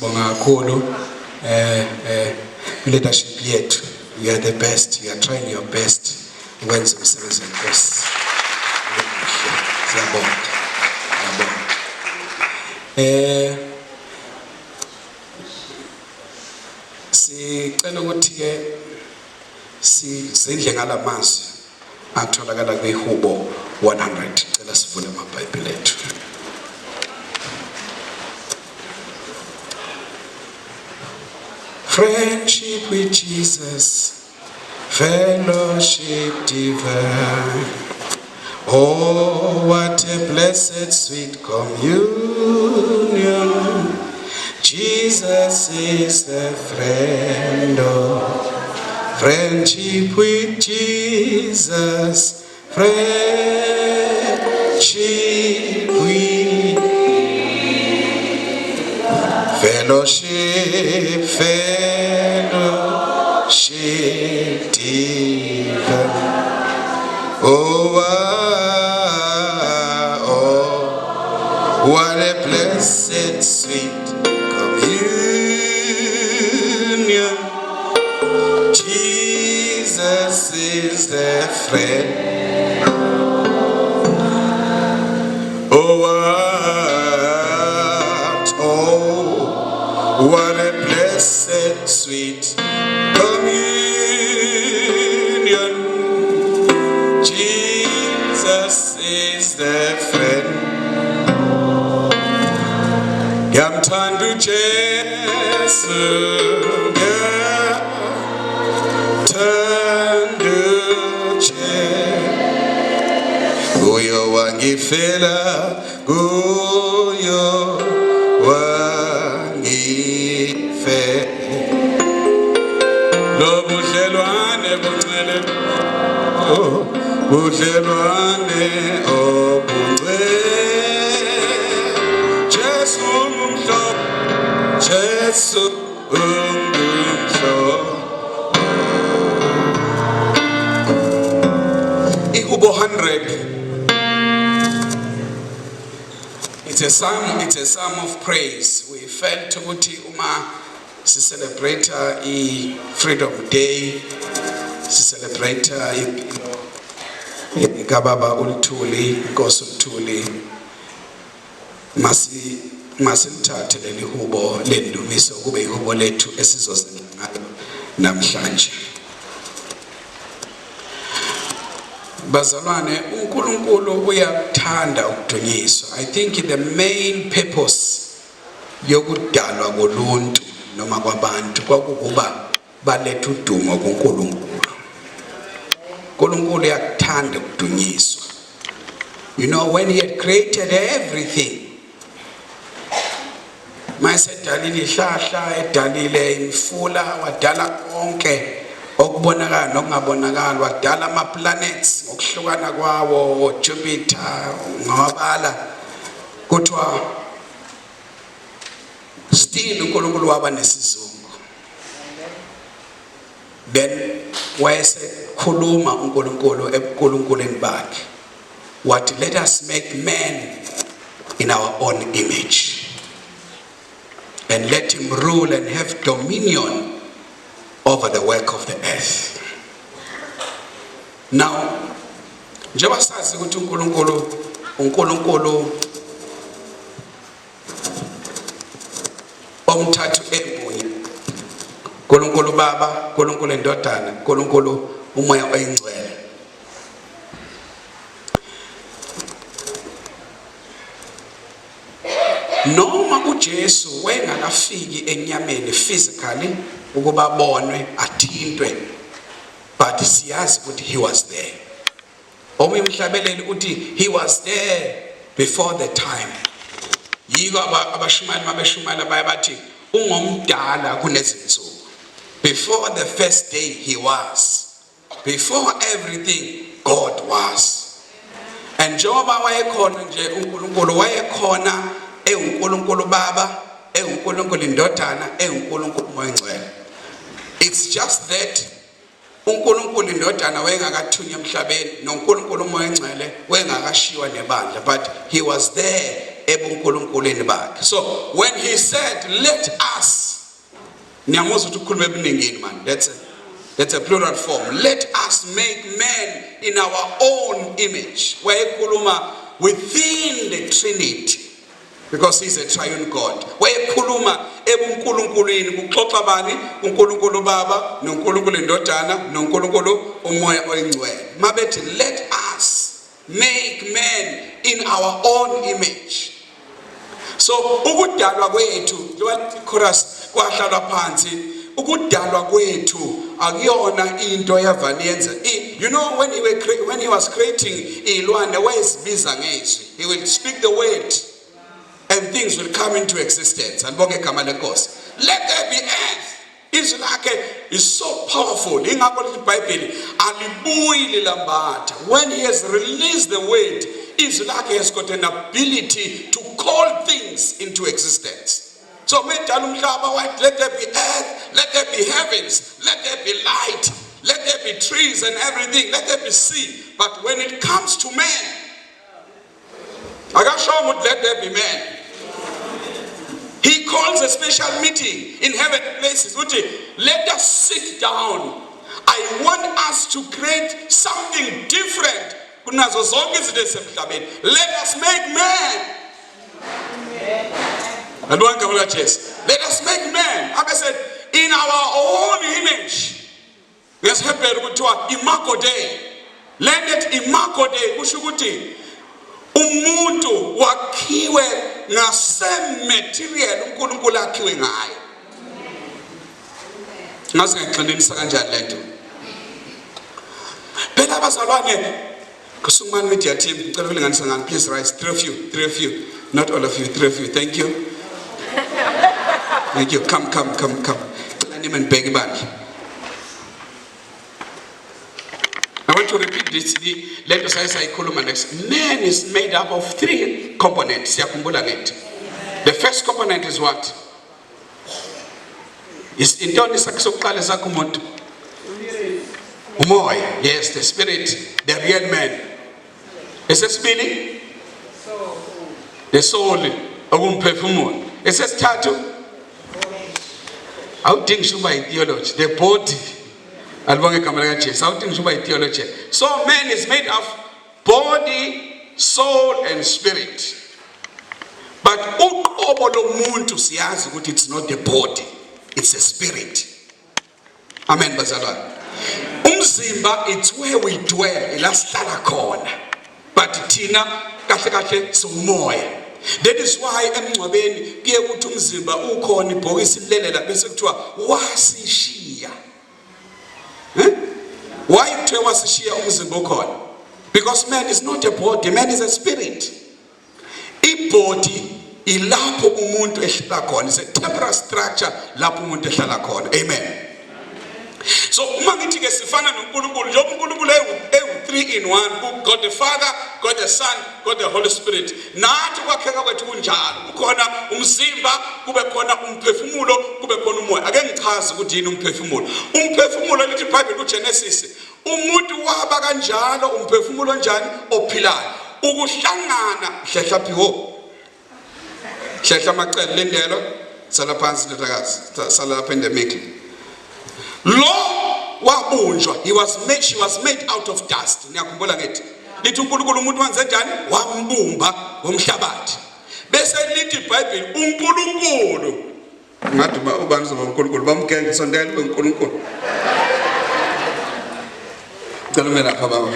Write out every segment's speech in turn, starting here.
Sibonga kakhulu leadership yethu. You are the best. You are trying your best. Wenza umsebenzi wenkosi. Siyabonga. Sicela ukuthi ke sidle ngalamazwi atholakala kwiHubo 100. Cela sivule amaBhayibheli ethu. Friendship with Jesus, fellowship divine. Oh, what a blessed sweet communion. Jesus is the friend of friendship with Jesus, friendship with fellowship, fellowship divine. Oh, what a blessed sweet communion. Jesus is the friend. What a blessed sweet communion. Jesus is the friend. Yamthandu Jesu, yamthandu Jesu. Uyo wangifela, uyo wangife. Lo budlelwane buncele, budlelwane obungcwele. Jesu umhlobo, Jesu umhlobo. iHubo 100. It's a psalm of praise. We felt ukuthi uma si celebrate Freedom Day, si celebrate Kababa uLthuli, Nkosi uLthuli, masilithathe leli hubo lendumiso kube ihubo lethu esizozenza ngalo namhlanje. Bazalwane, uNkulunkulu uyakuthanda ukudunyiswa. I think the main purpose yokudalwa koluntu noma kwabantu kwakukuba balethe udumo kuNkulunkulu. uNkulunkulu uyakuthanda ukudunyiswa. You know, when he had created everything, mayisedalile ihlahla, edalile imfula, wadala konke okubonakala nokungabonakala, wadala ama-planets ngokuhlukana kwawo, Jupiter, ngawabala. Kuthiwa still uNkulunkulu waba nesizungu. Then wayesekhuluma uNkulunkulu ebuNkulunkulweni bakhe, wathi, let us make man in our own image and let him rule and have dominion over the work of the earth. Now, njengoba sazi ukuthi uNkulunkulu omthathu emunye, uNkulunkulu Baba, uNkulunkulu Indodana, uNkulunkulu uMoya Oyingcwele. Noma uJesu wengakafiki enyameni physically ukuba bonwe athintwe, but siyazi ukuthi he was there. Omunye umhlabeleli uthi he was there before the time. Yiko abashumayeli mabeshumayela bayabathi ungomdala kunezinsuku. Before the first day he was. Before everything God was. And njengoba wayekhona nje uNkulunkulu wayekhona uNkulunkulu Baba, uNkulunkulu Indodana, uNkulunkulu Moya Oyingcwele. It's just that uNkulunkulu Indodana wayengakathunywa emhlabeni noNkulunkulu Moya Oyingcwele wayengakashiwa nebandla, but he was there ebunkulunkulu bakhe. So when he said let us, niyamuzwa ukuthi ukhuluma ebuningini man, that's a plural form. Let us make man in our own image. Wayekhuluma within the Trinity, because he's a triune God. Wayekhuluma ebunkulunkulu kuxoxa bani? uNkulunkulu Baba, noNkulunkulu Indodana, noNkulunkulu uMoya Oyingcwele. Mabethi let us make man in our own image. So ukudalwa kwethu, lewa chorus kwahlalwa phansi, ukudalwa kwethu akuyona into yavaniyenza. You know, when he was creating ilwane wayezibiza ngezwi, he will speak the word and things will come into existence. And bonke igama lenkosi. Let there be earth. Izwi lakhe is so powerful. Ingakho lithi iBhayibheli alibuyi lilambatha. When he has released the word, izwi lakhe has got an ability to call things into existence. So let there be earth, let there be heavens, let there be light, let there be trees and everything, let there be sea. But when it comes to man, I can show him, let there be man. He calls a special meeting in heaven places. Let us sit down. I want us to create something different. Let us make man. Let us make man. I said, in our own image. Yes, Imago Dei. Landed Imago Dei. Kushukuti. Umuntu wakhiwe ngasame material uNkulunkulu akhiwe ngayo. Ngazi ngixolisa kanjani lento. Phela abazalwane kusungumani media team ngicela ukulinganisa ngani, please rise, three of you, not all of you, three of you, thank you. Thank you. Come. I want to repeat this. Let us say man is made up of three components. The first component is what? Is intoni sakusokuqala sakho umuntu? Umoya. Yes, the spirit, the real man. Esesibili? The soul, okumphefumulo. Esesithathu? Awudingi shuba ideology, the body. So man is made of body, soul and spirit. But it's not the body, it's a spirit. Amen. Umzimba, it's where we dwell. But tina kahle sumoya. That is why emncwabeni kuye kuthi umzimba ukhona ibhokisi lilelela bese kuthiwa wasishiya. Why wasishiya umzimba ukhona? Because man is not a body, man is a spirit. I-body ilapho umuntu ehlala khona. It's a temporal structure lapho umuntu ehlala khona. Amen. So uma ngithi ke sifana noNkulunkulu, njengoba uNkulunkulu ewu-3 in 1, God the Father, God the Son, God the Holy Spirit. Nathi kwakheka kwethu kunjalo. Kukhona umzimba, kube khona umphefumulo, kube khona umoya. Ake ngichaze ukuthi yini umphefumulo. Umphefumulo lithi iBhayibheli kuGenesis, umuntu waba kanjalo umphefumulo njani ophilayo. Ukuhlangana hlehla phiwo. Hlehla amacele lendelo sala phansi ndodakazi, sala lapha in the middle. Lo wabunjwa, she was made out of dust. Niyakhumbula ngithi lithi uNkulunkulu umuntu wenze njani? Wambumba ngomhlabathi. Bese lithi iBhayibheli uNkulunkulu, ngathi ubani uzoba uNkulunkulu, bamgenge sondela uNkulunkulu. Ngicela lapha baba.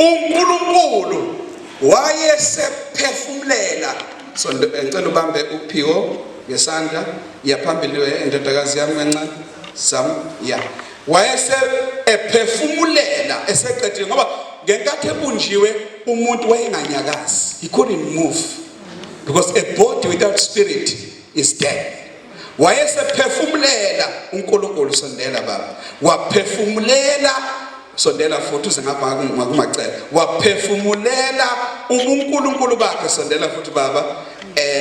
uNkulunkulu wayesephefumulela. So ngicela ubambe uPhiwo ngesandla, yaphambili endodakazi yami encane. Wayese ephefumulela eseqedile ngoba ngenkathi ebunjiwe umuntu wayenganyakazi. He couldn't move because a body without spirit is dead. Wayese phefumulela uNkulunkulu, sondela baba. Waphefumulela, sondela futhi uze ngapha ngakumacela. Waphefumulela uNkulunkulu bakhe, sondela futhi baba.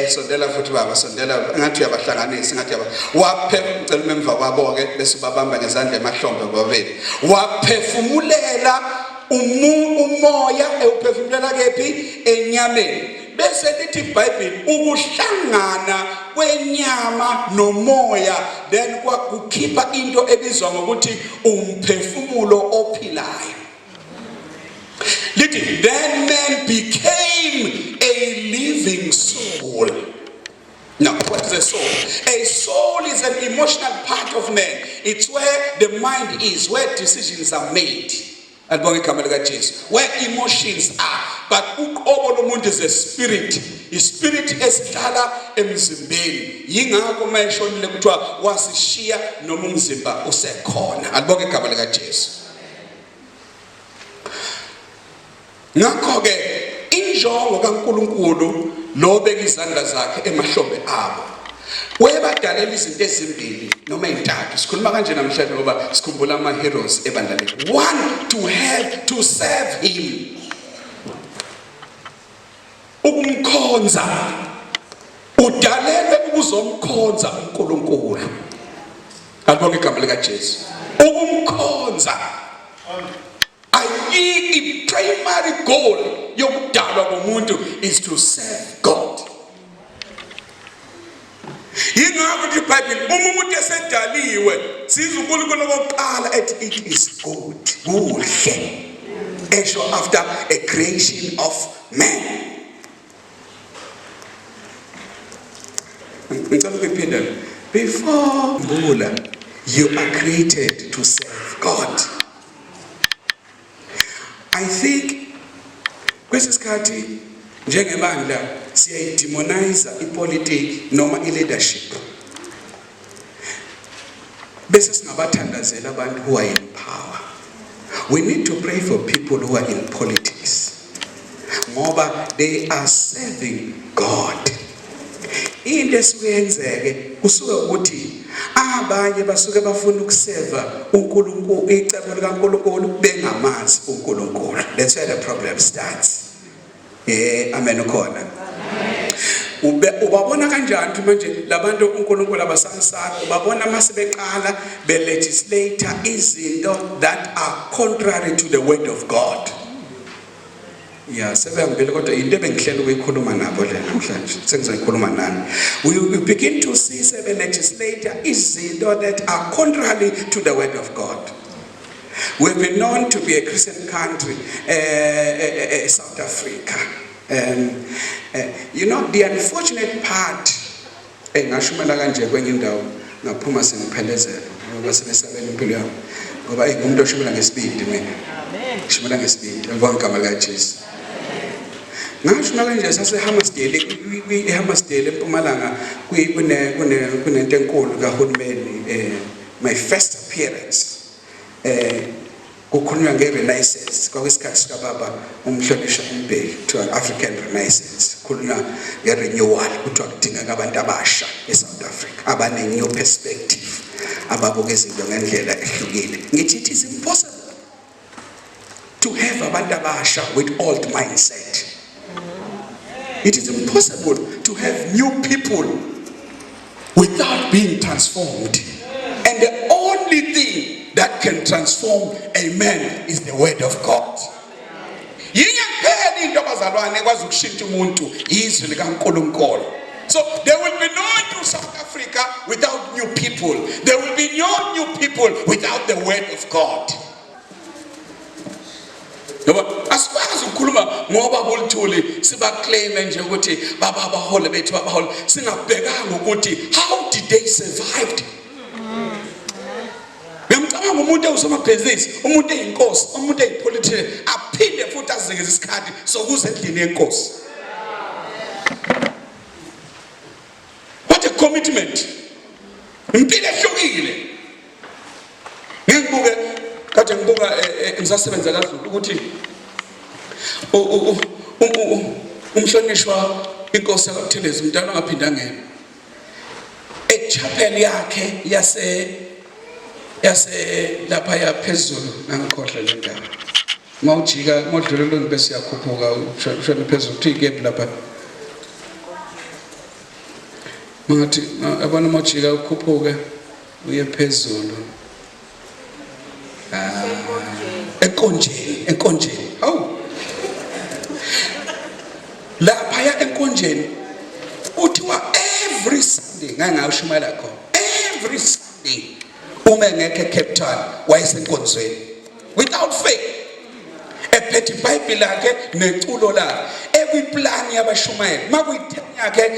Sondela futhi baba, sondela ngathi uyabahlanganisa, ngathi waphefumulela emva kwabo ke bese babamba ngezandla emahlombe babeli. Waphefumulela umoya ewuphefumulela kephi? Enyameni. bese lithi iBhayibheli ukuhlangana kwenyama nomoya then kukhipha into ebizwa ngokuthi umphefumulo ophilayo. Lithi then man became a living soul. Now, what is a soul? A soul is an emotional part of man. It's where the mind is, where decisions are made. Where emotions are. But uqobo lomuntu is a spirit. Spirit esihlala emzimbeni. Yingakho mayishonile kuthiwa wasishiya noma umzimba usekhona. Alibonke igama lika Jesu. Ngakho ke injongo kaNkulunkulu lobeka izandla zakhe emahlombe abo. Webadalela izinto ezimbili noma ezintathu. Sikhuluma kanje namhlanje ngoba sikhumbula ama heroes ebandla lethu. One, to serve him. Ukumkhonza. Udalelwe ukuzomkhonza uNkulunkulu. Alibonke igama lika Jesu. Ukumkhonza. The primary goal yokudalwa komuntu is to serve God. Yingakho ukuthi iBhayibheli umuntu esedaliwe siza uNkulunkulu oqala ethi it is good. Kuhle. Esho after a creation of man. Ngicela ukuphinda. Before you are created to serve God. I think kwesisikhathi njengebandla siyayidemonize ipolitiki noma ileadership. Bese singabathandazela abantu who are in power. We need to pray for people who are in politics. Ngoba they are serving God. Into esiyenzeke kusuka ukuthi abanye basuke bafuna ukuseva uNkulunkulu icebo likaNkulunkulu bengamazi uNkulunkulu. That's where the problem starts. Amen ukhona. Ubabona kanjani manje labantu uNkulunkulu abasansana ubabona mase beqala belegislator izinto that are contrary to the word of God. Yeah, sebengibele kodwa into ebengihlela ukuyikhuluma nabo le namhlanje sengizoyikhuluma nani. We begin to see seven legislator izinto that are contrary to the word of God. We've been known to be a Christian country, South Africa. You know, the unfortunate part, ngashumela kanje kwenye indawo ngaphuma sengiphelezela ngoba sebesabela impilo yami ngoba umuntu oshumela ngesibindi mina. Amen. Shumela ngesibindi. Ngibonga igama lika Jesu. Ngashumela kanje saseHammersdale eHammersdale eMpumalanga kunento enkulu kaHulumeni my first appearance kukhulunywa ngerenaissance kwakuyisikhathi sikababa umhlonishwa uMbeki to an African Renaissance kukhulunywa ngerenewal kuthiwa kudingeka abantu abasha eSouth Africa abane new perspective ababuka izinto ngendlela ehlukile. Ngithi it is impossible to have abantu abasha with old mindset. It is impossible to have new people without being transformed. And the only thing that can transform a man is the word of God. So there will be no new South Africa without new people. There will be no new people without the word of God. Asikwazi ukukhuluma ngoba bolithuli sibaclaim nje ukuthi baba abahole bethu abahole singabhekanga ukuthi how did they survive. Ngiyamcabanga umuntu osomabhizinisi umuntu eyinkosi umuntu eyipolitician aphinde futhi azeke isikhathi sokuze endlini yenkosi. What a commitment. Impilo ehlukile. Ngibuke kade ngibuka ngisasebenza kaZulu ukuthi umhlonishwa inkosi yaKaButhelezi umntana ngaphinda ngene echapel yakhe yase lapha yaphezulu ngangikhohle le ndawo mawujika modlulelo ngibese yakhuphuka ushona phezulu uthi ikephi lapha ngathi abana mawujika ukhuphuke uye phezulu enkonjeni hawu laphaya enkonjeni uthiwa every Sunday ngangawushumayela khona every Sunday uma ngeke Cape Town wayesenkonzweni without faith ephethe iBhayibheli lakhe neculo lakhe every plan yabashumayeli makuyitheni yakhe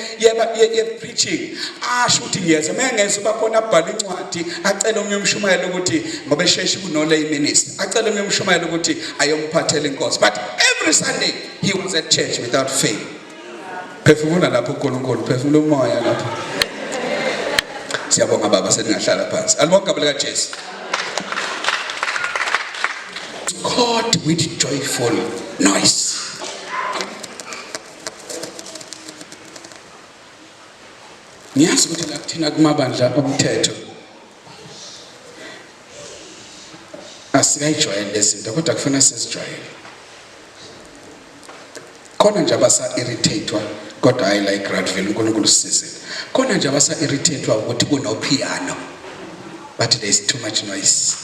ye preaching asho ukuthi ngiyeza mengeze bakhona abhala incwadi acela omnye umshumayeli ukuthi ngoba esheshe kunolay minister acela omnye umshumayeli ukuthi ayomphathela inkosi but every Sunday he was at church without faith. Phefumula lapho uNkulunkulu phefumula umoya lapho. Siyabonga baba seningahlala phansi. Alibonga igama lika Jesu. God with joyful noise. Niyazi ukuthi la kuthina kumabandla omthetho asikayijwayele lezinto kodwa kufanele sizijwayele. Khona nje abasa irritatewa kodwa I like Gradville uNkulunkulu sisize. Khona nje abasa irritatewa ukuthi kuno piano but there is too much noise.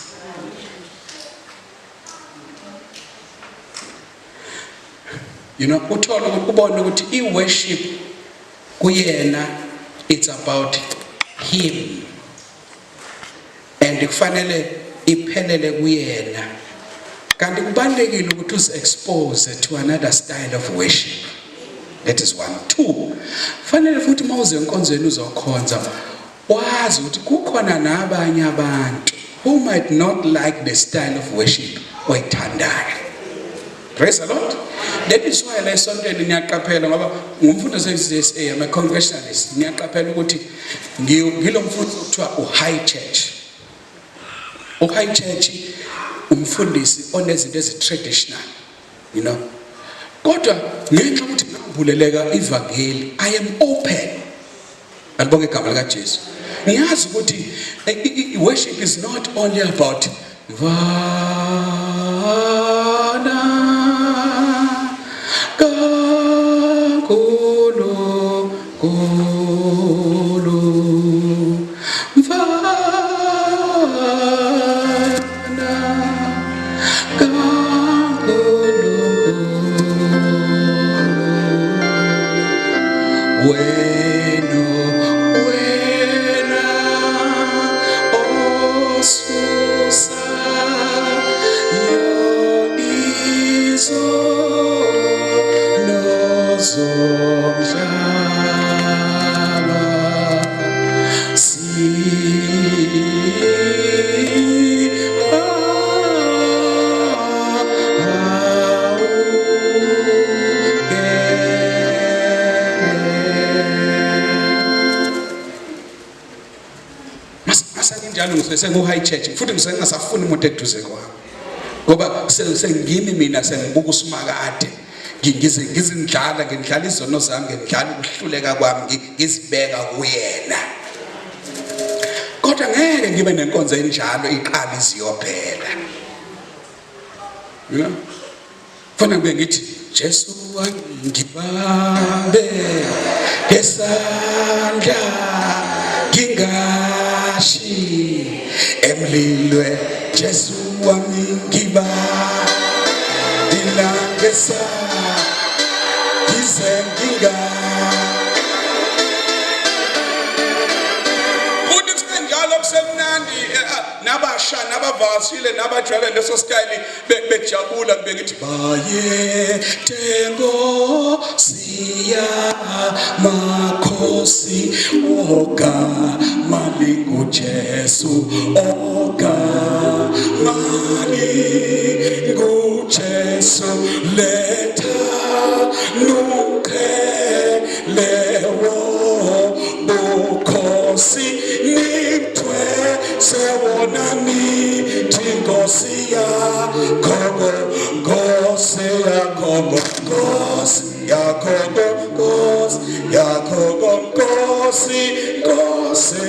You know, uthola ukubona ukuthi I-worship kuyena it's about him and kufanele iphelele kuyena. Kanti kubalekile ukuthi uzi-expose to another style of worship. That is one. Two, fanele futhi mawuze enkonzweni uzokhonza wazi ukuthi kukhona nabanye abantu who might not like the style of worship oyithandayo. Praise the Lord. That is why la esontweni niyaqaphela ngoba ngumfundo se-CSA I'm a congregationalist niyaqaphela ukuthi ngilo mfundo kuthiwa u-high church. U-high church umfundisi onezinto ezi-traditional, you know. Kodwa ngenxa ukuthi ngivuleleka ivangeli I am open. Alibonge igama lika Jesu. Ngiyazi ukuthi worship is not only about sengu-high church futhi ngisengasafuni umuntu eduze kwami ngoba sengimi mina sengibuka uSimakade ngizindlala ngidlala izono zami ngidlala ukuhluleka kwami ngizibeka kuyena kodwa ngeke ngibe nenkonzo enjalo iqala iziyophela. You know, fana kube ngithi Jesu wangibambe ngesandla ngingashi emlilwe Jesu wangibambe dilangesa izenginga kuthi senjalo kusemnandi nabasha nabavasile nabajwayele leso style bejabula bengithi baye tengo siya makhosi oga malingu Jesu oga malingu Jesu leta nuke lewo bukhosi nitwe sewonani tingosi ya kongo ngosi ya kongo ngosi ya kongo ngosi ya kongo ngosi ngosi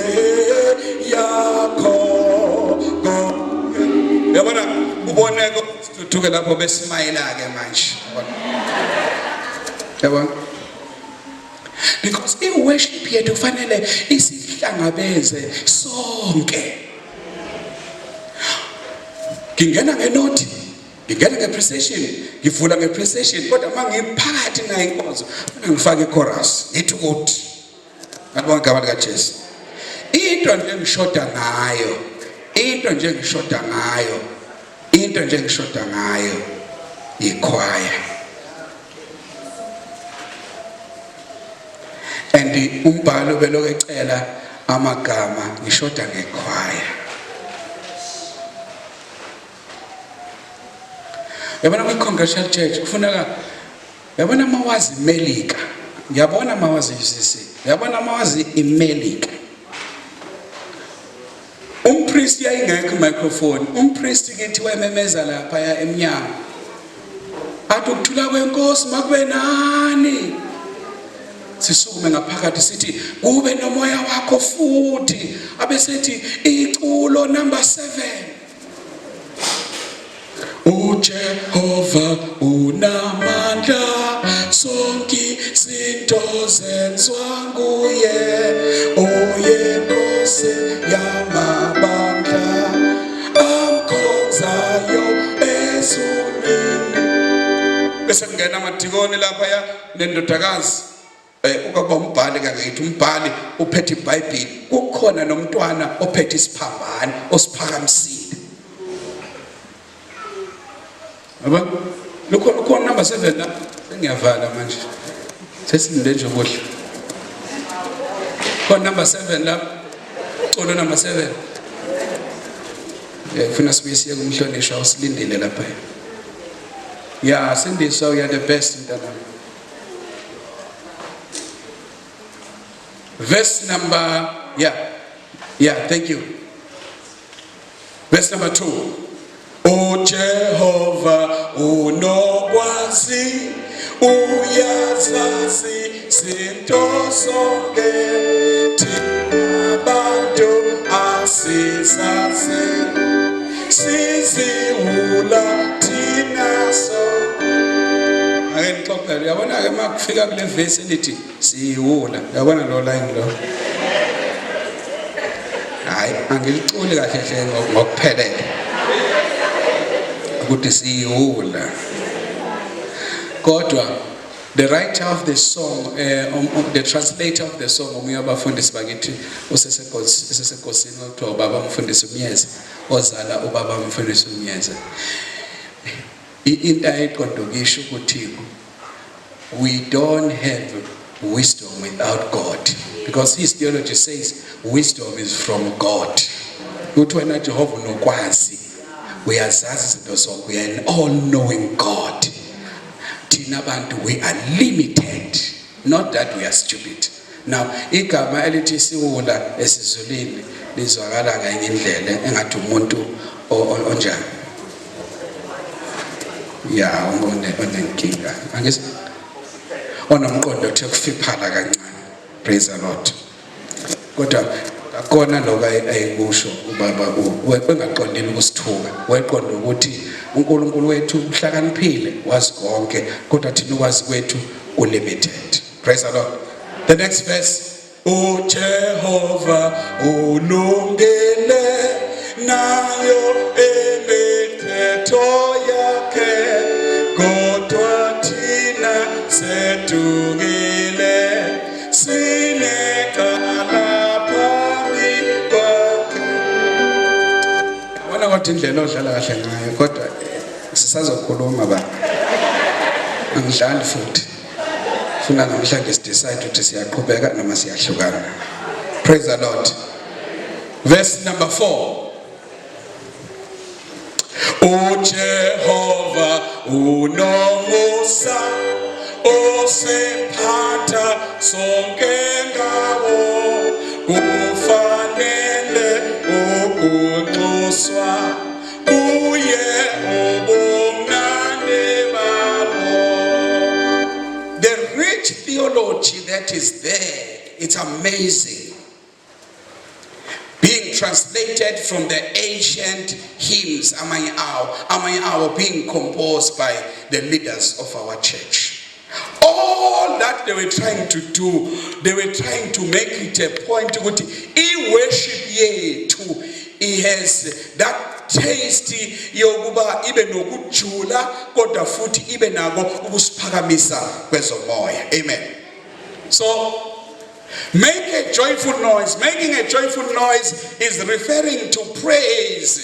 ya kongo. Yabona uboneke tuke lapho besimayela ke manje. Yabona because in worship yethu kufanele isihlangabeze sonke. Ngingena ngenothi ngingena nge-precision, ngivula nge-precision, kodwa uma ngiphakathi nayo inkonzo ngifake i-chorus ngithi ukuthi ngibonga igama likaJesu. Into nje engishoda ngayo ikhwaya. And umbhalo belokhu ecela amagama ngishoda ngekhwaya. Yabona kwi-Congregational Church kufuneka yabona mawazi Melika, ngiyabona mawazi UCC, yabona mawazi iMelika. Umpriest yayingekho microphone, umpriest kithi wayememeza lapha ya emnyango. Athi ukuthula kwenkosi makube nani. Sisukume ngaphakathi sithi kube nomoya wakho futhi, abesethi iculo number 7. uJehova unamandla, sonke izinto zenziwa nguye, oyenkosi yamabandla, amkhonzayo ezulwini. Bese kungena amadikoni lapha ya nendodakazi ukaba umbhali kangayithi umbhali uphethe iBhayibheli, kukhona nomntwana ophethe isiphambano osiphakamisile. Aba lokho number 7 la sengiyavala manje. Sesilinde nje kuhle. Ko number 7 la. Colo number 7. Ufuna sibuyisiye kumhlonishwa usilindile lapha. Yeah, Sindiswa, you are the best in that. Verse number, thank you. Verse number 2. O Jehovah unokwazi, uyazazi zinto zonke, thina bantu asizazi, siziwula thina sonke. Ake ngixoxele, yabona ke makufika kule verse elithi siyiwula, yabona lo line lo. Hayi angiliculi kahle hle ngokuphelele. Ukuthi siyiwula. Kodwa the writer of the song, the translator of the song, omunye wabafundisi bakithi usesekosini okuthiwa ubaba umfundisi uMyeza, ozala ubaba umfundisi uMyeza. Into ayiqondokisho ukuthi we don't have wisdom without God, because his theology says wisdom is from God. Uthi wena Jehova unokwazi, uyazazi izinto zonke, we are an all-knowing God. Thina bantu we are limited, not that we are stupid. Now igama elithi siwula esizulwini lizwakala ngenye indlela engathi umuntu onjani. Yeah, onenkinga. Angisi onomqondo ukuthi kufiphala kancane. Praise the Lord. Kodwa akona lokho ayikusho ubaba wengaqondile ukusithuka, weqonda ukuthi uNkulunkulu wethu uhlakaniphile, wazi konke, kodwa thina ukwazi kwethu ulimited. Praise the Lord. The next verse, O Jehovah ulungile nayo imithetho yakhe, kodwa thina sedukile sinecala phambi kwakhe. Wona kodwa indlela odlala kahle ngayo, kodwa sisazokhuluma ba angidlali futhi. Funa namhlanje sidecide ukuthi siyaqhubeka noma siyahlukana. Praise the Lord. Verse number 4. O Jehovah unomusa, osiphatha sonke ngawo, ufanele ukunxuswa, uye ubumnandi babo. The rich theology that is there, it's amazing. Being translated from the ancient hymns, amanye awo being composed by the leaders of our church. All that they were trying to do, they were trying to make it a point ukuthi I-worship yethu, it has that taste yokuba ibe nokujula kodwa futhi ibe nako ukusiphakamisa kwezomoya. Amen. So make a joyful noise. Making a joyful noise is referring to praise.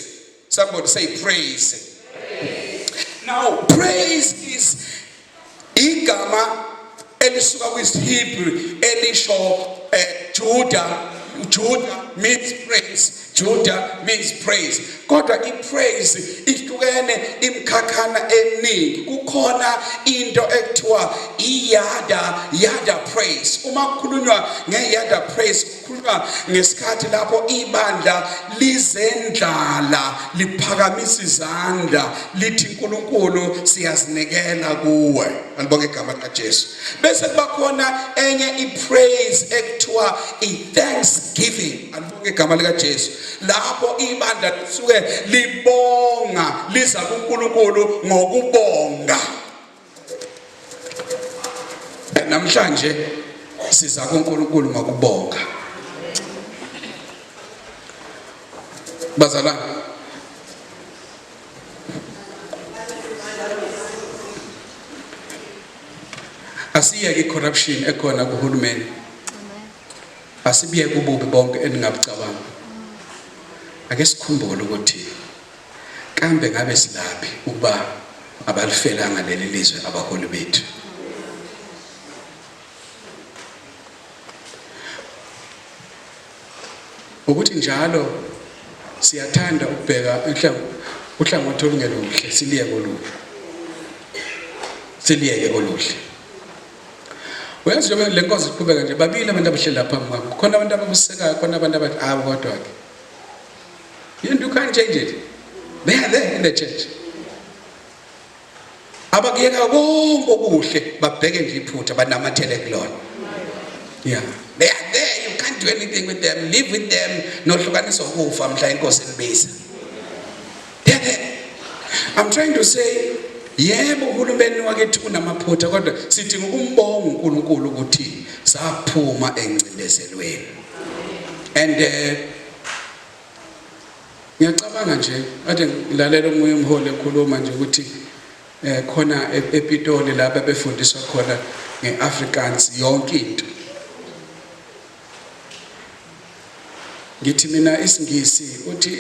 Somebody say praise. Now praise is igama elisuka kwisHebrew elisho Judah. Judah means praise. Judah means praise. Kodwa praise ihlukene imkhakhana eningi. Kukhona into ekuthiwa yada praise. Uma kukhulunywa ngeyada praise kukhulunywa ngesikhathi lapho ibandla lizendlala liphakamisa izandla lithi uNkulunkulu siyazinikela kuwe. Alibonge igama likaJesu. Bese kubakhona enye ipraise ekuthiwa iThanksgiving. Alibonge igama likaJesu. Lapho ibandla lisuke libonga liza kuNkulunkulu ngokubonga. Namhlanje siza kuNkulunkulu ngokubonga. Bazalwane, asiyeke corruption ekhona kuhulumeni. Asibiye kububi bonke eningabicabanga. Ake sikhumbule ukuthi kambe ngabe silaphi ukuba abalifelanga leli lizwe abaholi bethu. Ukuthi njalo siyathanda ukubheka uhlangothi olungeluhle siliyeke oluhle. Uyazi njengoba le nkonzo iqhubeka nje babili abantu abahleli lapha phambi. Khona abantu ababusekayo, khona abantu abathi kodwa ke. You can't change it. They are there in the church. Abakuyeka konke okuhle babheke nje iphutha banamathele kulona. Yeah. They are there. You can't do anything with them. Live with them. Nohlukanisa ukufa mhla inkosi inibisa. They are there. I'm trying to say, yebo uhulumeni wakithi unamaphutha kodwa sidinga ukumbonga uNkulunkulu ukuthi saphuma engcindezelweni. And ngiyacabanga nje ade ngilalela umoya omholi ekhuluma nje ukuthi khona ePitoli lapha befundiswa khona ngeAfrikaans yonke into. Ngithi mina isingisi uthi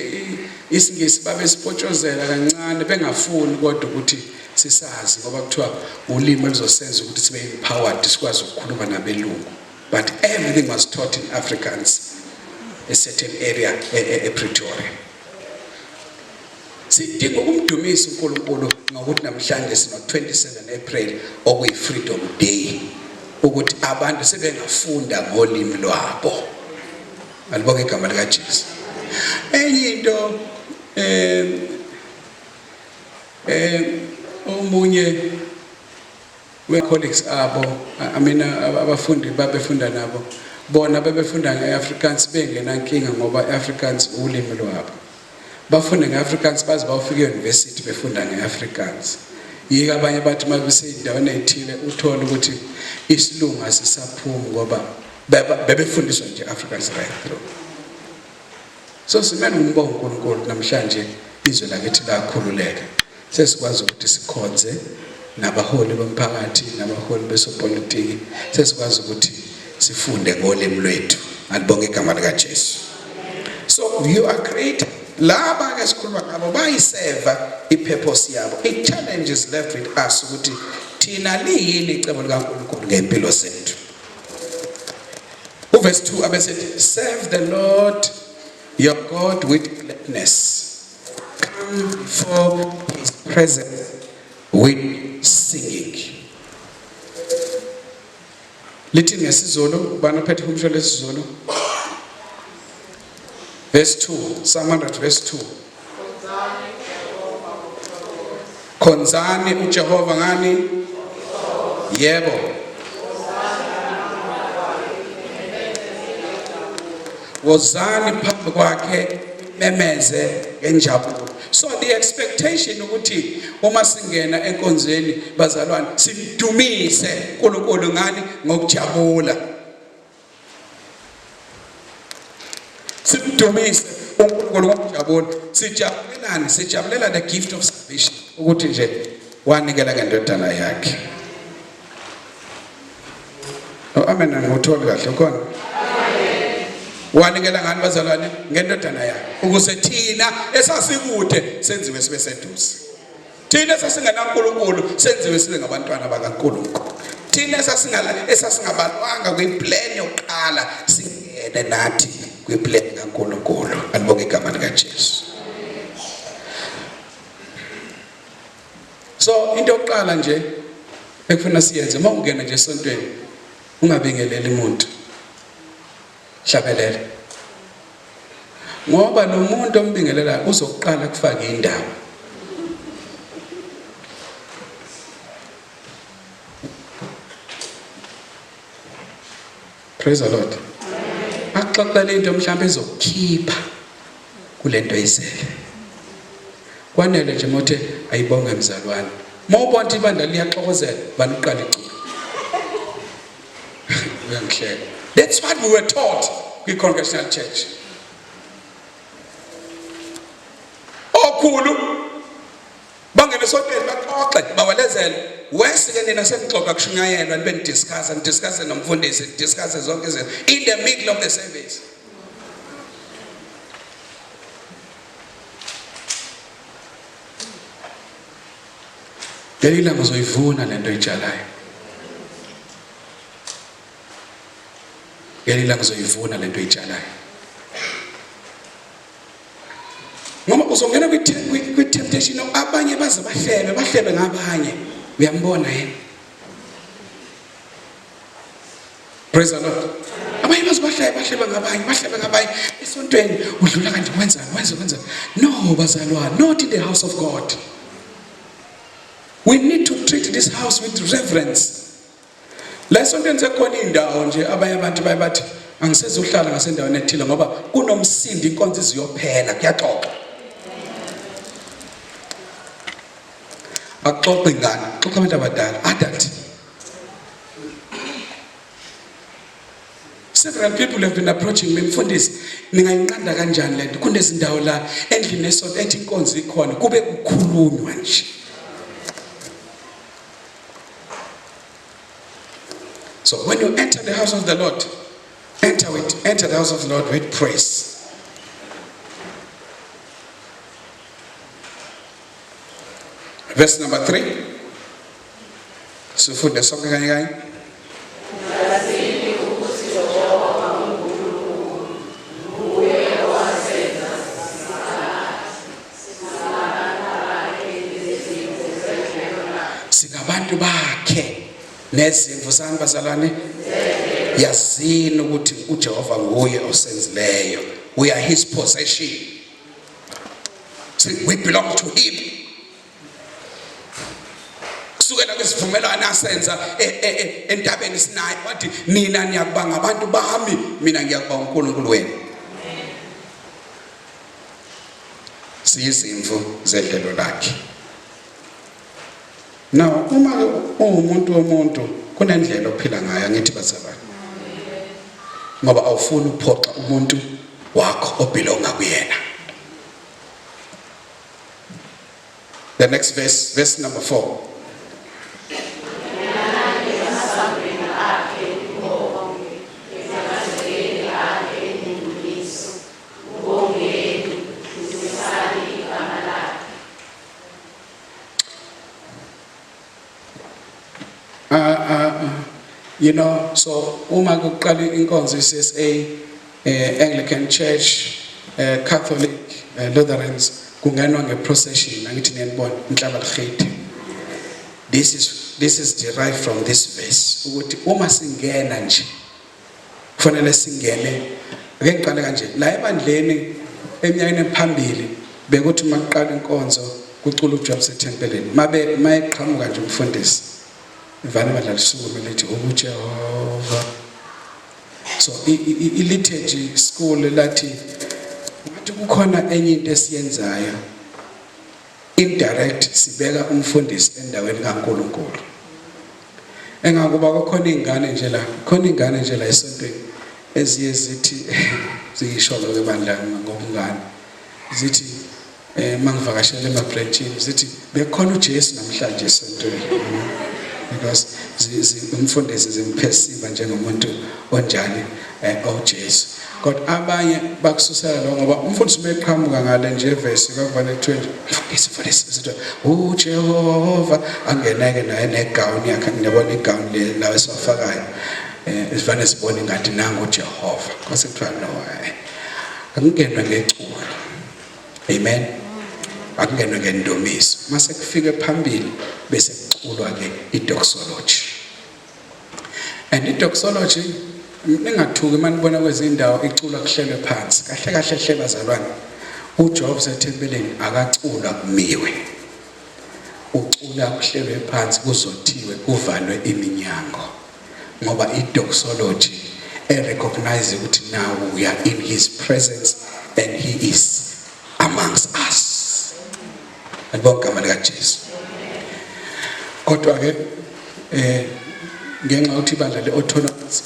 isingisi babe sipotshozela kancane bengafuni kodwa ukuthi sisazi ngoba kuthiwa ulimi elizosenza ukuthi sibe empowered sikwazi ukukhuluma nabelungu. But everything was taught in Afrikaans, a certain area ePretoria. Sidinga ukumdumisa uNkulunkulu ngokuthi namhlanje sino 27 April okuyi Freedom Day ukuthi abantu sebengafunda ngolimi lwabo. Alibonge igama likaJesu. Enye into omunye we-colleagues abo, abafundi babefunda nabo, bona bebefunda nge-Afrikaans bengenankinga ngoba i-Afrikaans ulimi lwabo. Bafunda nge-Afrikaans baze bafike e-university befunda nge-Afrikaans. Yike abanye bathi mabeseyindaweni ezithile uthola ukuthi isilungu asisaphumi ngoba bebefundiswa nje Afrikaans right through. So simele umbonga uNkulunkulu namhlanje izwe lakithi lakhululeka. Sesikwazi ukuthi sikhonze nabaholi bomphakathi nabaholi besopolitiki. Sesikwazi ukuthi sifunde ngolimi lwethu. Alibonge igama likaJesu. So you are created. Laba ke sikhuluma ngabo bayiserve ipurpose yabo. A challenge is left with us ukuthi thina liyini icebo likaNkulunkulu ngempilo zethu. Verse 2 abesethi, serve the Lord your God with gladness. Come before his presence with singing. Lithi ngesizulu bana phethe umsho lesizulu. Verse 2, Psalm 100 verse 2. Khonzani uJehova ngani? Yebo. Wozani phambi kwakhe memeze ngenjabulo. So the expectation ukuthi uma singena enkonzweni bazalwane simdumise uNkulunkulu ngani? Ngokujabula. Simdumise uNkulunkulu ngokujabula. yabona sijabulelani sijabulela the gift of salvation ukuthi nje wanikela ngendodana yakhe. Amen. Ngothola kahle khona. Wanikela ngani bazalwane ngendodana yakhe ukuze thina esasikude senziwe sibe seduze. Thina esasingenaNkulunkulu senziwe sibe ngabantwana bakaNkulunkulu. Thina esasingabalwanga kwiplan yokuqala singene nathi kwiplan kaNkulunkulu. Alibonge igama likaJesu. So into yokuqala nje ekufuna siyenze uma ungena nje esontweni ungabingeleli umuntu. Hlabelela. Ngoba lo muntu ombingelela uzoqala kufaka indaba. Praise the Lord. Axoxela into mhlawumbe ezokukhipha kulento izele. Kwanele nje mothe ayibonge mzalwane. Mawubona ibandla liyaxokozela baniqala iculo. Uyangihleka. That's what we were taught in Congregational Church. Okhulu bangene esontweni baxoxe bawelezele wesike nina senixoxa kushunyayelwa nibe ndiscuss nomfundisi discuss zonke izinto in the middle of the service. Ngelila ngozoyivuna lento ijalayo. Ngelila ngozoyivuna lento ijalayo. Ngoba uzongena kwi-temptation abanye baze bahlebe ngabanye. Uyambona yena. Praise the Lord. Abanye baze bahlebe ngabanye. Esontweni udlula kanje wenza. No bazalwane, not in the house of God. We need to treat this house with reverence. Lesontweni sekhona indawo nje abanye abantu bayabathi angisezuhlala ngasendaweni ethile ngoba kunomsindi inkonzo iziyophela kuyaxoxa. Axoxe ngani? Xoxa abantu abadala, adult. Several people have been approaching me, mfundisi, ningayinqanda kanjani lento? Kunezindawo la endlini esonto ethi inkonzo ikhona kube kukhulunywa nje. So when you enter the house of the Lord, enter the house of the Lord with praise. Verse number 3. Sifunde sonke kanye. Singabantu bakhe nezimvu zami bazalwane yazini ukuthi uJehova nguye osenzileyo. We are his possession. So we belong to him. Kusukela kwisivumelwano asenza entabeni Sinayi wathi mina niyakuba ngabantu bami mina ngiyakuba uNkulunkulu wenu. Siyizimvu zedlelo lakhe. Now uma umuntu kunendlela ophila ngayo ngithi bazalwane. Ngoba awufuni uphoxa umuntu wakho obelonga kuyena. The next verse number 4. You know, so uma kuqala inkonzo CSA, Anglican Church, Catholic, Lutherans kungenwa ngeprocession angithi niyabona inhlaba likheti. This is derived from this verse ukuthi uma singena nje kufanele singene ake ngiqale kanje la ebandleni eminyakeni ephambili bekuthi maqala inkonzo kucula uJob sethempelini mayeqhamuka nje umfundisi ivana badlala isuku lithi uJehova. So i-liturgy school lathi ukuthi kukhona enye into esiyenzayo indirect sibeka umfundisi endaweni kaNkulunkulu. Engakuba kukhona ingane nje la esontweni eziye zithi ziyisho lo kwebandla ngobungane zithi mangivakashele emabranchini zithi bekhona uJesu namhlanje esontweni, because umfundisi zimperceive njengomuntu onjani oJesu. Kodwa abanye bakususela lo ngoba umfundisi meqhamuka ngale nje verse kaVane 20 mfundisi uJehova angeneke naye negown yakhe, ngiyabona igown le la esifakayo isivane sibone ngathi nangu uJehova kwase kuthiwa no akungenwe ngeculo, amen, akungenwe ngendomiso. Mase kufike phambili bese kuculwa ke idoxology, and idoxology ningathuki manibona kwezindawo iculwa kuhlelwe phansi kahle kahle hle bazalwane. uJob sethempelini akacula kumiwe, ucula kuhlelwe phansi kuzothiwe kuvalwe iminyango, ngoba idoxology recognize ukuthi now we are in his presence and he is amongst us. Alibonga igama lika Jesu. Kodwa ke ngenxa ukuthi ibandla le-autonomous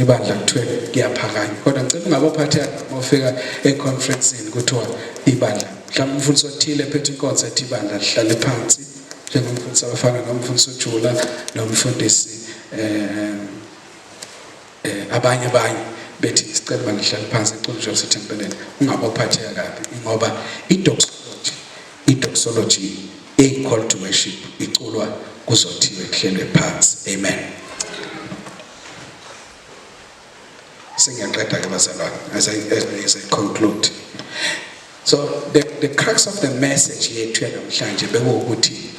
ibandla kuthiwe kuyaphakanywa, kodwa ngicela ungabophatheka mawufika econferenceini kuthiwa ibandla mhlawumbe umfundisi othile ephethe inkonzo ethi ibandla lihlale phansi, njengomfundisi abafana nomfundisi uJula nomfundisi abanye bethi isicelo bangihlale phansi eculwa sethempelini. Ungabophatheka kabi ngoba idoxology call to worship iculwa kuzothiwe kuhlelwe phansi. Amen. Singiyaqeda ke bazalwane as I conclude. So the crux of the message yethu namhlanje bekuwukuthi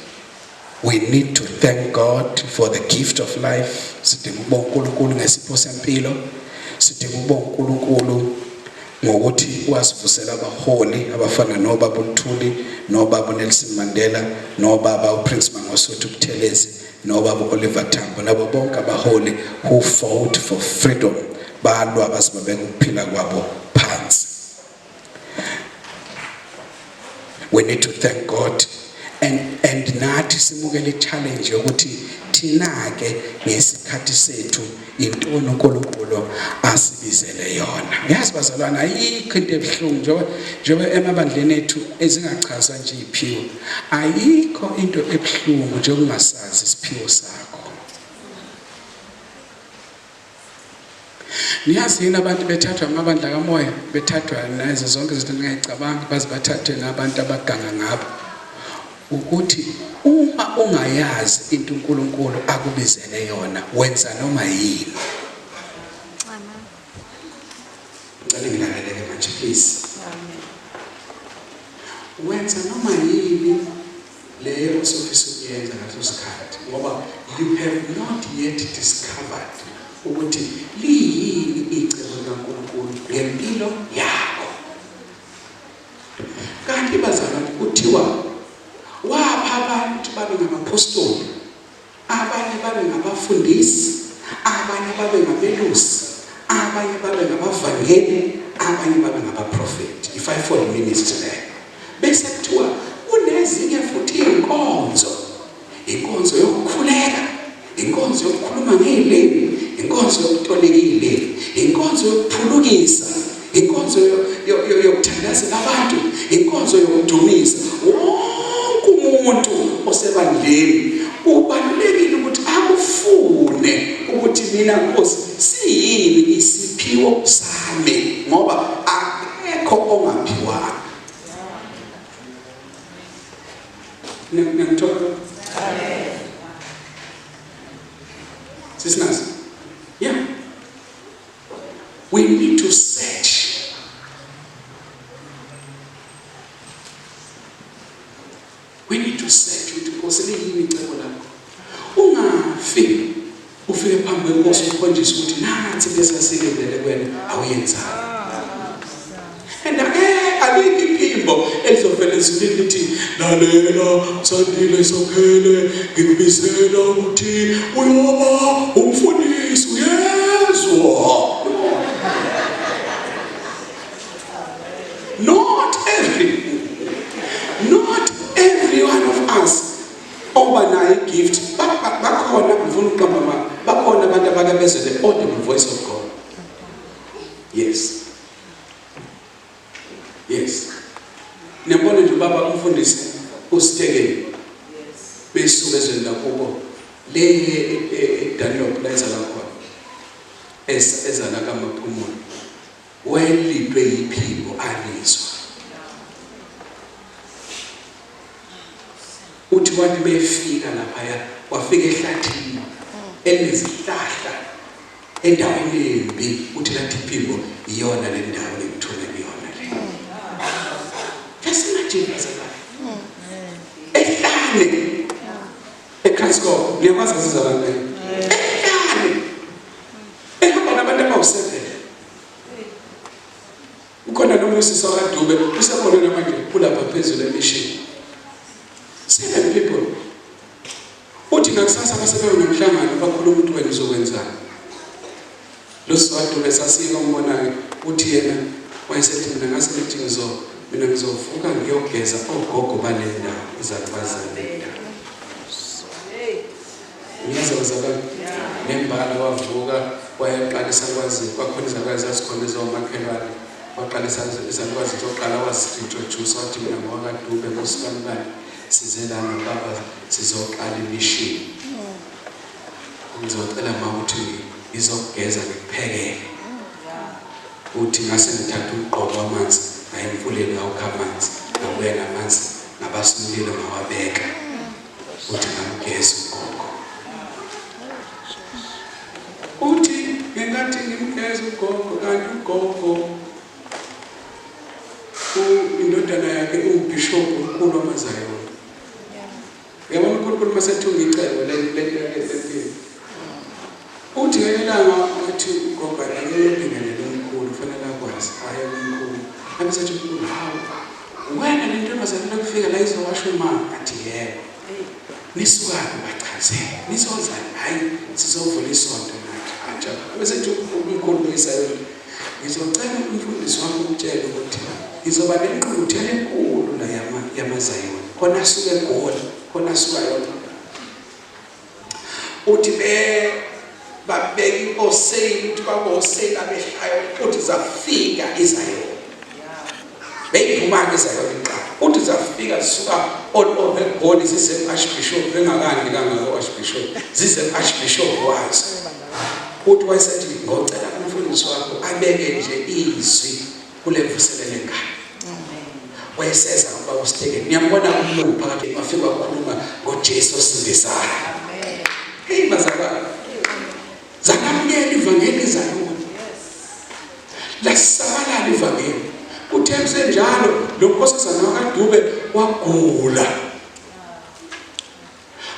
we need to thank God for the gift of life. Sidinga ukubonga uNkulunkulu ngesipho sempilo, sidinga ukubonga uNkulunkulu ngokuthi wasivusela abaholi abafana noBaba uNthuli, noBaba Nelson Mandela, noBaba uPrince Mangosuthu Buthelezi, noBaba Oliver Tambo, labo bonke abaholi who fought for freedom balwa basibabeka ukuphila kwabo phansi. We need to thank God and nathi simukele challenge yokuthi thina ke ngesikhathi sethu intoni uNkulunkulu asibizele yona. Yazi bazalwana ayikho into ebhlungu njengoba emabandleni ethu ezingachaza nje iphiwo, ayikho into ebhlungu nje ukungasazi isiphiwo sakho. Niyazi yini abantu bethathwa amabandla kamoya, bethathwa nazo zonke izinto engayicabanga baze bathathwe nabantu abaganga ngabo, ukuthi uma ungayazi into uNkulunkulu akubizele yona wenza noma yini. Amen. Ngicela ngilalele manje please. Amen. Wenza noma yini leyo osofisa ukuyenza ngaleso sikhathi, ngoba you have not yet discovered ukuthi liyini icebo likaNkulunkulu ngempilo yakho. Kanti bazalwane kuthiwa wapha abantu babe ngabapostoli, abanye babe ngabafundisi, abanye babe ngabelusi, abanye babe ngabavangeli, abanye babe ngabaprofeti. If I follow ministry there, bese kuthiwa kunezinye futhi inkonzo yokukhuleka, inkonzo yokukhuluma ngezilimi, inkonzo yokutolekile, inkonzo yokuphulukisa, inkonzo yokuthandazela abantu, inkonzo yokudumisa. Wonke umuntu osebandleni ubalulekile ukuthi akufune ukuthi mina Nkosi siyini isiphiwo sami, ngoba akekho ongaphiwanga. Ngiyathola. Amen. Sisters, yeah, we need to search. We need to search ukuthi Nkosi liyini icebo lakho. Ungafi ufike phambi kweNkosi ukhonjiswe ukuthi nansi lesasikelele kuwena awuyenzanga. And alikho iphimbo elizovela ezulwini lithi lalela Sandile Sokhele ngikubizela ukuthi uyoba umfundisi uyezwa. Not every one of us oba nayo gift bakhona ngifuna uqamba bakhona abantu abakabezwe the audible voice of God. Yes. Niyabona nje ubaba umfundisi uSitekeni besuka ezweni lakubo le Dunlop la ezala khona ezala kaMaphumulo welidwe yiphimbo alizwa uthi wathi befika lapha wafika ehlathini enezihlahla endaweni embi uthi lathi iphimbo iyona le ndawo ngithola iyona le yasimajini ezala ehlane eKranskop liyakwazi sizalana ehlane ehamba nabantu abawusevele ukhona noMoses wakadube usekhona namanje kulapha phezulu emission 7 people uthi ngakusasa basebenza nomhlangano bakhuluma ukuthi wena uzokwenzani lo siwadube sasika umbonayo uthi yena wayesethi mina ngase ngithi mina ngizovuka ngiyogeza ogogo balenda izalibazana ngiyazozala nembala wavuka wayaqalisa kwazi kwakhona izakwazi asikhona ezomakhelwane waqalisa izakwazi zoqala wazintroduce wathi mina ngwakadube ngosikanibani sizelana baba sizoqala imishini ngizocela mama ukuthi ngizogeza ngikuphekele uthi ngase ngithatha umqobo wamanzi ngayimfuleni ngawukhamanzi ngabuya namanzi ngabasimulile ngawabeka uthi ngamgeza ugogo uthi ngenkathi ngimgeza ugogo kanti ugogo indodana yakhe uBishop uNkulu wamaZayoni yabona uNkulunkulu masethu ngicebo le uthi ngelanga uthi ugogo akayelingene nomkhulu kufanele akwazi aye umkhulu abesethi uNkulunkulu hawo wena le ntombazane lokufika la izowasha imali athi yebo nisukaphi bachazele nizozani hayi sizovula isonto nathi atsha abesethi uNkulunkulu Israyeli ngizocela umfundisi wami ukutshela ukuthi izoba lenquthe enkulu la yamaZayoni khona suke eGoli khona suka yona uthi babeki oseyini uthi baboseyini abehlayo uthi zafika iZayoni beyiphuma ke iZayoni qala uthi zafika zisuka all over eGoli zise-Archbishop bengakandi kangako Archbishop zise-Archbishop wazi uthi wayesethi ngocela umfundisi wakho abeke nje izwi kule vuselele ekhaya wayeseza ngoba uSitekeni niyambona umlungu phakathi bafika ukukhuluma ngoJesu osindisayo amen hey bazalwane zanamukela ivangeli zalo lasabalala ivangeli uthemse njalo lo nkosazana wakadube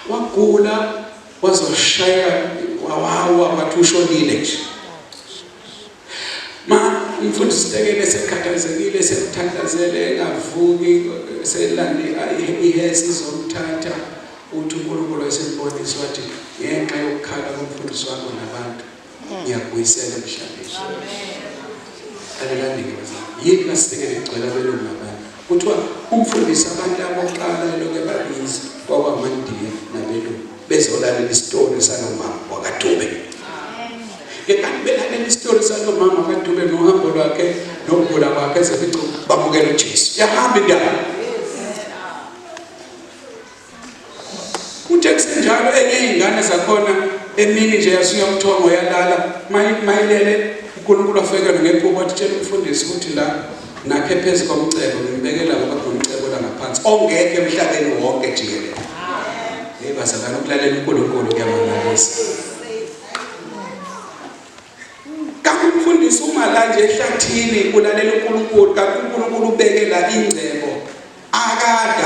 wagula wazoshaya wawa wathi ushonile nje umfundisi Sitekeni esekhathazekile sekuthandazele engavuki selandi ihesi izomthatha uthi uNkulunkulu esembonisa wathi ngenxa yokukhala komfundisi wakho nabantu ngiyakubuyisela emhlabeni amen alelandike bazalwane yini kaSitekeni egcwele belungu nabantu kuthiwa umfundisi abantu aboqala lokho ebabiza kwakwamandiya nabelungu bezolalela isitori salomama wakadube Yekanti belalela isitori salomama wakadube nohambo lwakhe nokugula kwakhe esefica bamukela uJesu yahamba indaba uthe kusenjalo enye ingane zakhona emini nje yasuya umthongo yalala mayilele uNkulunkulu afike ngephupho wathi tshela umfundisi ukuthi la nakhe phezulu komcebo ngimbekela ngoba kunomcebo la ngaphansi ongeke emhlabeni wonke jikelele amen bazalwane ukulalela uNkulunkulu kuyamangalisa umfundisi uma la nje ehlathini ulalela uNkulunkulu kanti uNkulunkulu ubekela ingcebo akade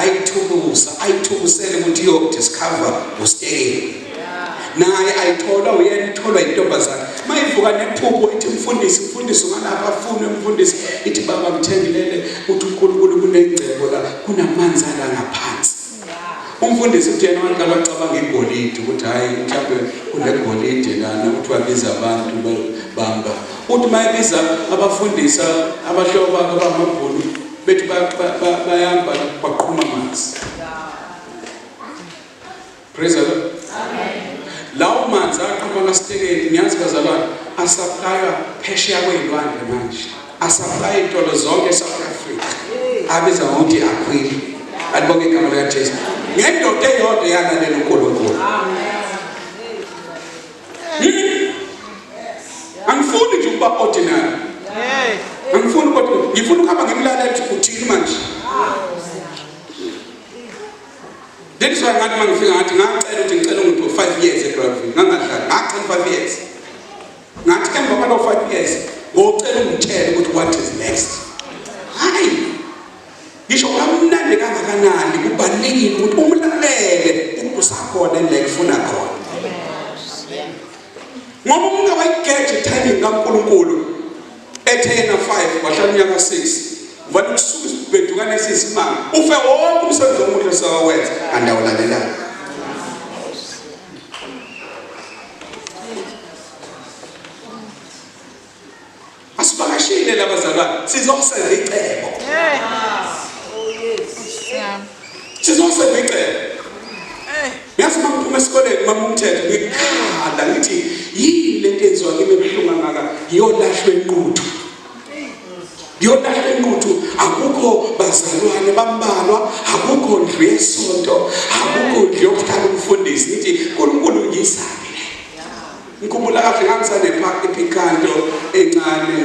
ayithubusele ukuthi yokudiscover uSitekeni naye ayithola uyena itholwa intombazana mayivuka nephupho ithi umfundisi ungalapha afune umfundisi ithi baba ngithengilele uthi uNkulunkulu kunengcebo la kunamanzi ala ngaphansi umfundisi uthi yena waqala ucabanga igolide ukuthi hayi mhlawumbe kunegolide lana ukuthi wabiza abantu bamba uthi mayebiza abafundisa abahlobo bakhe abamabhulu bethi bayamba baqhuma amanzi praise the Lord amen lawo manzi aqhuma kaSitekeni ngiyazi bazalwane asaplaya phesheya kwezilwandle manje asaplaya intolo zonke eSouth Africa abiza ngokuthi Aquila. Alibonge igama lika Jesu. Ngendoda eyodwa yalalela uNkulunkulu. Angifuni nje ukuba ordinary. Angifuni kodwa ngifuna ukuhamba ngimlalela ukuthi uthini manje. That's why ngathi mangifika ngathi ngacela ukuthi ngicela umuntu 5 years eGrabville. Ngangadlali ngacela 5 years. Ngathi ke ngoba lo 5 years ngocela ungitshele ukuthi what is next. Hayi. Ngisho kamnandi kangakanani kubalekile ukuthi umlalele ukuthi usakhona la efuna khona. Ngoba umuntu wayigeje timing kaNkulunkulu ethena 5 wahlala unyaka 6 vale kusuka isibhedukane sisimanga ufe wonke umsebenzi omuhle sawenza andawulalela. Asibakashile labazalwane sizosenza icebo. Sizosenza icebo. Yazi mangiphuma esikoleni mama umthetho ngikhala ngithi yini lento enziwa kimi ebuhlungu ngaka yolashwe inquthu. Yolashwe inquthu akukho bazalwane bambalwa akukho ndlu yesonto akukho ndlu yokuhlala umfundisi ngithi uNkulunkulu ngiyisabe. Ngikhumbula kahle ngangisane park ePicanto encane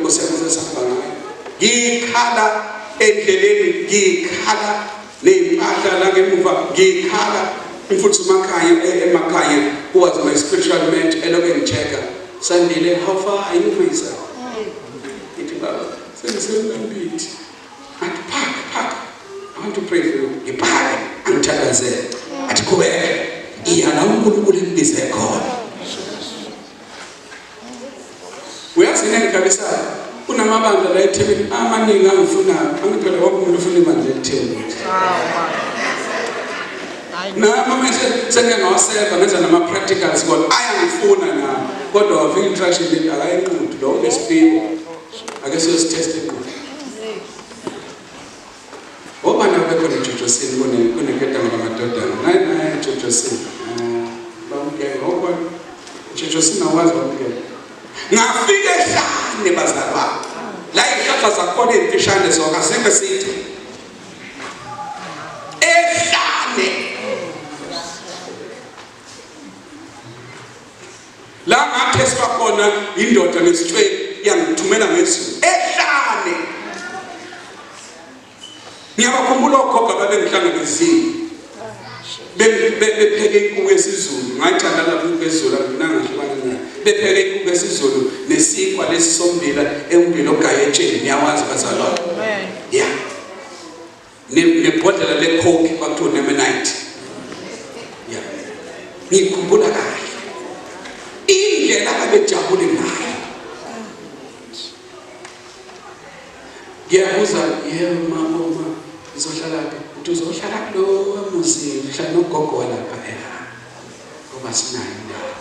kusebenza sabanga. Ngikhala endleleni ngikhala nempahla la ngemuva ngikhala umfundisi emakhaya who was my spiritual mentor eloke ngicheka Sandile how far are you my son? Ithi baba sengisembithi athi park I want to pray for you ngipake angithakazele athi qhubeka iyala uNkulunkulu embize khona. Uyazi ngikabisa kunamabandla la eThekwini amaningi angifuna angiphela wonke umuntu ufuna ibandla eThekwini. Na mama sengeke ngawaseva ngenza nama practicals kodwa ayangifuna na kodwa wafika instruction lethi akayinquthu lo ngesipho ake siyositest inquthu. Obana bekhona eJojo City kuneketa ngamadodana naye eJojo City bamke ngoba eJojo City nawazi bamke ngafika ehlane bazalwane la ihlahla zakhona emfishane zonke asikho sithi ehlane la ngatheswa khona indoda nesitshweni yangithumela ngezulu ehlane. Ngiyabakhumbula okhokha babengihlangabezile bepheke inkukhu yesizulu ngayithanda lapho inkukhu yesizulu nangahlukana nayo bepheke inkukhu yesizulu nesinkwa lesi sombila embili ogayetsheni niyawazi bazalwane. Yeah nebhodlela lecoke kwakuthiwa nemenite. Yeah ngikhumbula kahle indlela ababejabule ngayo. Ngiyabuza yebo mama uzohlala uthi uzohlala kulo muzi uhlala nogogo lapha ngoba sinayo indawo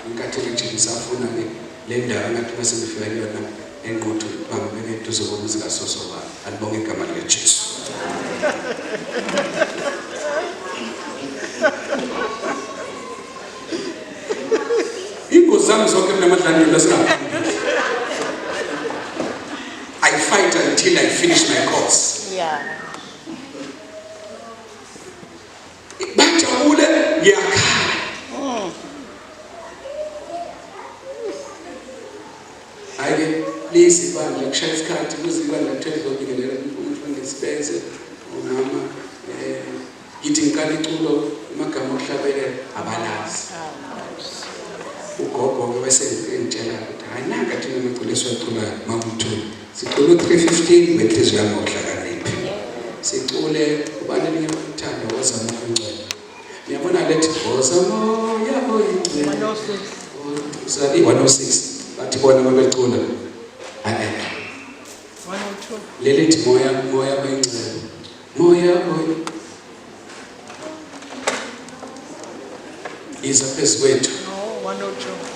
inkathi nje ngisafuna le ndawo ngathi bese ngifika yona enquthu bangibeke eduze komuzi kaSosoba. Alibonge igama lika Jesu. Ingozami zonke namadlane lasingaphambili. I fight until I finish my course. Yeah. Bajabule ngiyakhala. Ake please bandla kushaya isikhathi kuzibandla kuthezwe ukubingelela umfundisi benze umama ngithi ngikala iculo amagama okuhlabelela abalazi. Ugogo bese ngitshela ukuthi hayi nanga thina ngiculiswa icula makuthula sicula 315 wenhliziyo yami ngokuhlakanipha sicule ubani elinye wozama ingcwele ngiyabona lethi wozamoya oyingcwele 106 bathi bona babecula 102 lelithi moya oyingcwele moya oy iza phezu kwethu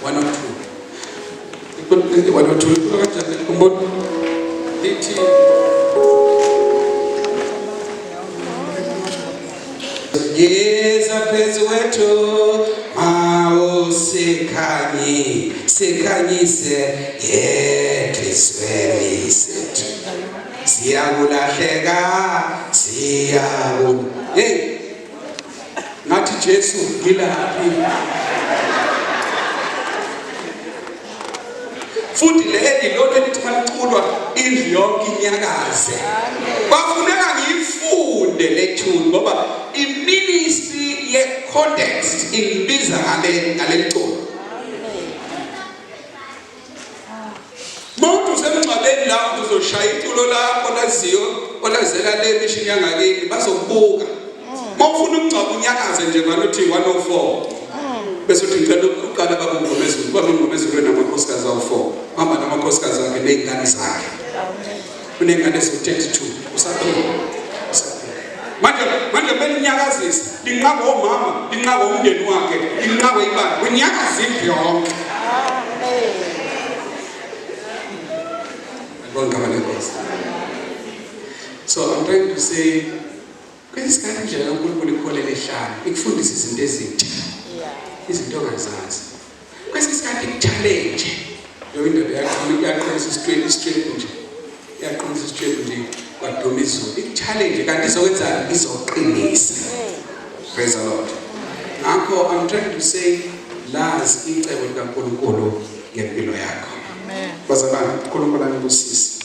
102 kanjani kumbona lithi yeza phezu kwethu sikhanyise enhlizweni sethu siyakulahleka hey ngathi Jesu ngilaphi futhi leli lonke lithi maliculwa indlu yonke inyakaze kwafuneka ngiyifunde le tune ngoba iministry ye context imbiza ngale liculo Muntu semncabeni la uzoshaya iculo lakho laziyo olazela le mission yangakini bazokubuka mawufuna ukungcaba unyakaze nje ngalothi 104 bese uthi ngicela ukuqala babungomezulu namakhosikazi awu4 hamba namakhosikazi akhe nezingane zakhe kunengane ezo32 usaphila manje beninyakazisa linqaba omama linqaba umndeni wakhe linqaba ibandla kunyakaza indlu yonke So I'm trying to say kwesikhathi nje uNkulunkulu ikholele ehlala ikufundisa izinto ezintsha izinto ongazazi kwesikhathi challenge yo indaba yaqinisa straight nje yaqinisa straight nje kwadoma izulu challenge kanti izokwenza izoqinisa praise the Lord ngakho I'm trying to say lazi icebo likaNkulunkulu ngempilo yakho amen bazalwane uNkulunkulu anibusise